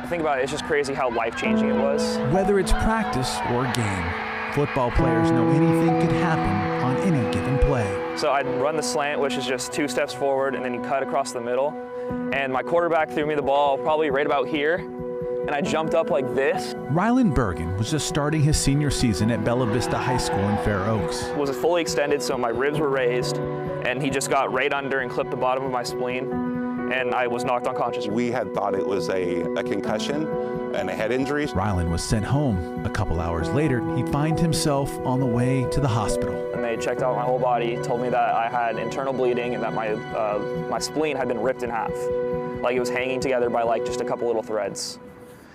I think about it, it's just crazy how life-changing it was. Whether it's practice or game, football players know anything could happen on any given play. So I'd run the slant, which is just 2 steps forward, and then you cut across the middle. And my quarterback threw me the ball probably right about here, and I jumped up like this. Rylan Bergen was just starting his senior season at Bella Vista High School in Fair Oaks. It was fully extended, so my ribs were raised, and he just got right under and clipped the bottom of my spleen, and I was knocked unconscious. We had thought it was a concussion and a head injury. Rylan was sent home. A couple hours later, he'd find himself on the way to the hospital. And they checked out my whole body, told me that I had internal bleeding and that my spleen had been ripped in half. Like it was hanging together by like just a couple little threads.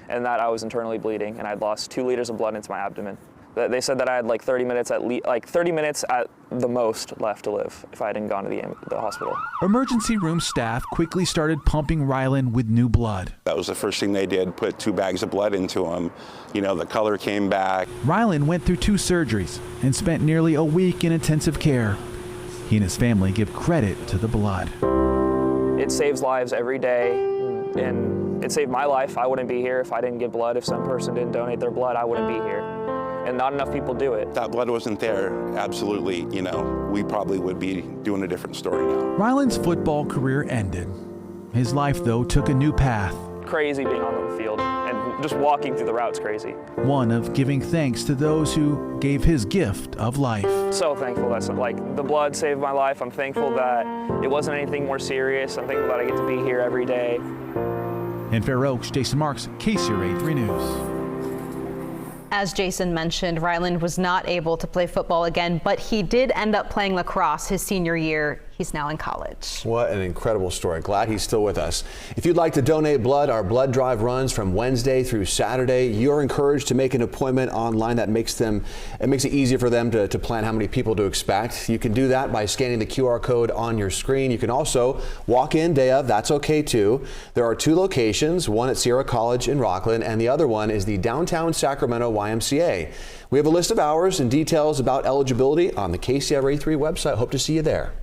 And that I was internally bleeding, and I'd lost 2 liters of blood into my abdomen. They said that I had like 30 minutes at the most left to live if I hadn't gone to the hospital. Emergency room staff quickly started pumping Rylan with new blood. That was the first thing they did, put 2 bags of blood into him. You know, the color came back. Rylan went through 2 surgeries and spent nearly a week in intensive care. He and his family give credit to the blood. It saves lives every day, and it saved my life. I wouldn't be here if I didn't give blood. If some person didn't donate their blood, I wouldn't be here. And not enough people do it. That blood wasn't there, absolutely, you know, we probably would be doing a different story now. Rylan's football career ended. His life, though, took a new path. Crazy being on the field, and just walking through the routes crazy. One of giving thanks to those who gave his gift of life. So thankful that the blood saved my life. I'm thankful that it wasn't anything more serious. I'm thankful that I get to be here every day. In Fair Oaks, Jason Marks, KCRA 3 News. As Jason mentioned, Rylan was not able to play football again, but he did end up playing lacrosse his senior year. He's now in college. What an incredible story. Glad he's still with us. If you'd like to donate blood, our blood drive runs from Wednesday through Saturday. You're encouraged to make an appointment online. That makes it easier for them to plan how many people to expect. You can do that by scanning the QR code on your screen. You can also walk in day of. That's okay too. There are 2 locations, one at Sierra College in Rockland, and the other one is the downtown Sacramento YMCA. We have a list of hours and details about eligibility on the KCRA 3 website. Hope to see you there.